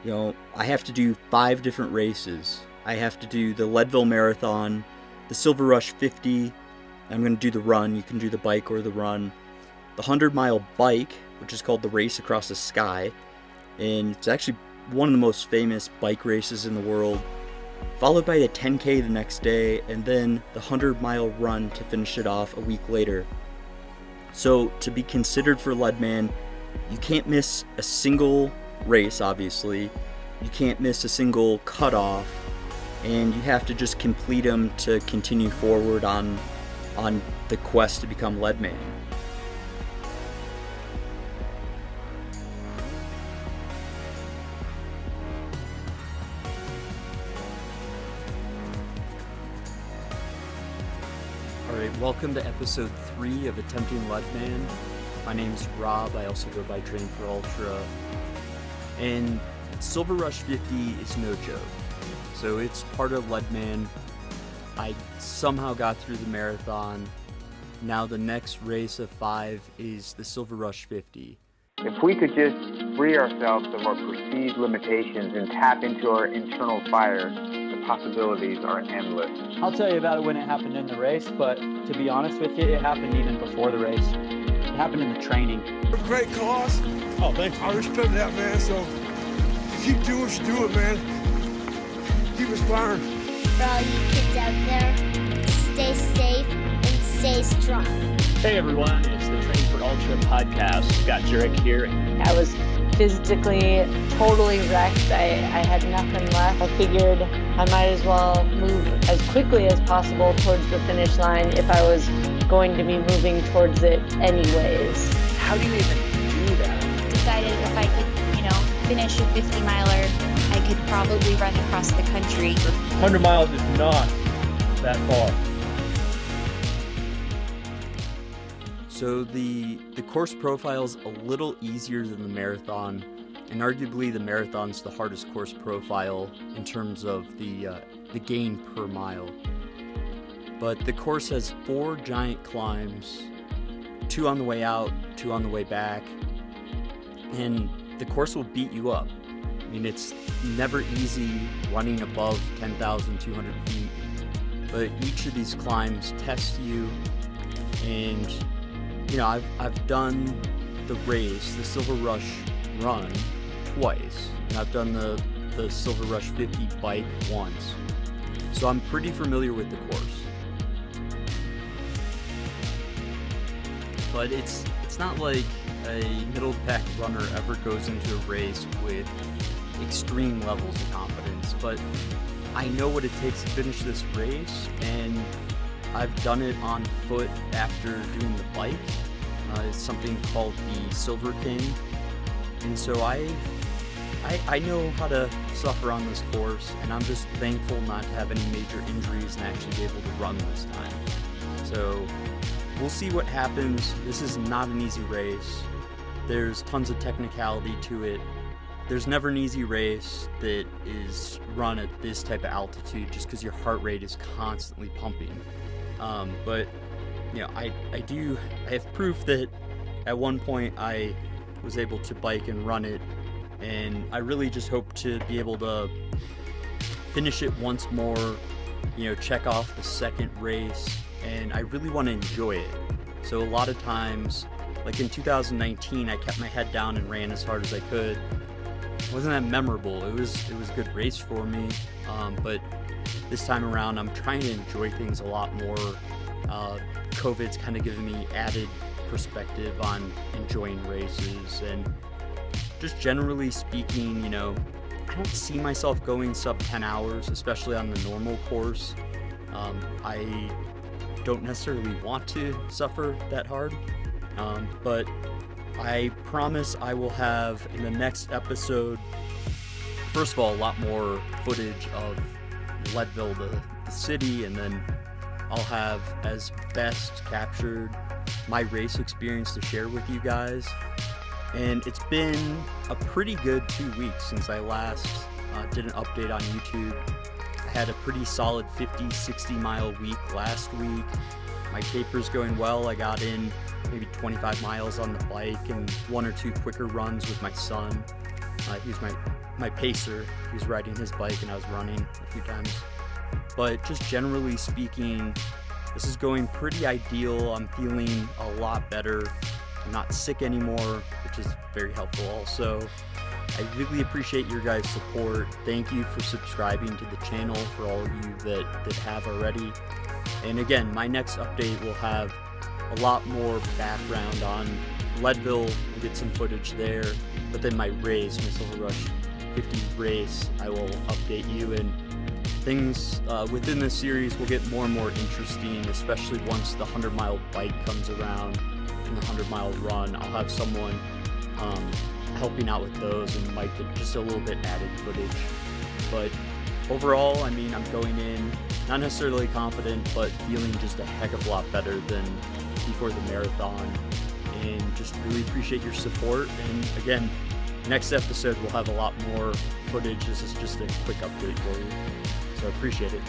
I have to do 5 different races. I have to do the Leadville Marathon, the Silver Rush 50. I'm going to do the run. You can do the bike or the run. The 100-mile bike, which is called the Race Across the Sky. And it's actually one of the most famous bike races in the world. Followed by a 10K the next day, and then the 100-mile run to finish it off a week later. So to be considered for Leadman, you can't miss a single race, obviously. You can't miss a single cutoff, and you have to just complete them to continue forward on the quest to become Leadman. Alright, welcome to episode 3 of Attempting Leadman. My name's Rob, I also go by Train for Ultra. And Silver Rush 50 is no joke. So it's part of Leadman. I somehow got through the marathon. Now the next race of 5 is the Silver Rush 50. If we could just free ourselves of our perceived limitations and tap into our internal fire, the possibilities are endless. I'll tell you about it when it happened in the race, but to be honest with you, it happened even before the race. It happened in the training. Great cause. Oh, thanks. I respect that, man, so keep doing what you do, man. Keep inspiring. For all you kids out there, stay safe and stay strong. Hey everyone, it's the Train for Ultra podcast. Scott Jurek here. I was physically totally wrecked. I had nothing left. I figured I might as well move as quickly as possible towards the finish line if I was going to be moving towards it anyways. How do you even do that? Decided if I could, finish a 50 miler, I could probably run across the country. 100 miles is not that far. So the course profile is a little easier than the marathon, and arguably the marathon's the hardest course profile in terms of the gain per mile. But the course has 4 giant climbs, 2 on the way out, 2 on the way back, and the course will beat you up. I mean, it's never easy running above 10,200 feet, but each of these climbs tests you. And I've done the race, the Silver Rush run, twice, and I've done the Silver Rush 50 bike once, so I'm pretty familiar with the course. But it's not like a middle-pack runner ever goes into a race with extreme levels of confidence, but I know what it takes to finish this race, and I've done it on foot after doing the bike. It's something called the Silver King, and so I know how to suffer on this course, and I'm just thankful not to have any major injuries and actually be able to run this time. So we'll see what happens. This is not an easy race. There's tons of technicality to it. There's never an easy race that is run at this type of altitude just because your heart rate is constantly pumping. But I have proof that at one point I was able to bike and run it, and I really just hope to be able to finish it once more, check off the second race, and I really want to enjoy it. So a lot of times, like in 2019, I kept my head down and ran as hard as I could. It wasn't that memorable. It was a good race for me, but this time around, I'm trying to enjoy things a lot more. COVID's kind of given me added perspective on enjoying races, and just generally speaking, I don't see myself going sub 10 hours, especially on the normal course. I don't necessarily want to suffer that hard, but I promise I will have in the next episode, first of all, a lot more footage of Leadville, the city, and then I'll have as best captured my race experience to share with you guys. And it's been a pretty good 2 weeks since I last did an update on YouTube. I had a pretty solid 50-60 mile week last week. My taper's going well. I got in maybe 25 miles on the bike and 1 or 2 quicker runs with my son. He was my my pacer. He was riding his bike and I was running a few times. But just generally speaking, this is going pretty ideal. I'm feeling a lot better. I'm not sick anymore, which is very helpful also. I really appreciate your guys' support. Thank you for subscribing to the channel, for all of you that have already. And again, my next update will have a lot more background on Leadville. We'll get some footage there. But then my race, my Silver Rush 50 race, I will update you. And things within this series will get more and more interesting, especially once the 100-mile bike comes around and the 100-mile run. I'll have someone helping out with those and might get just a little bit added footage. But overall, I mean, I'm going in not necessarily confident, but feeling just a heck of a lot better than before the marathon, and just really appreciate your support. And again, next episode we'll have a lot more footage. This is just a quick update for you, so I appreciate it.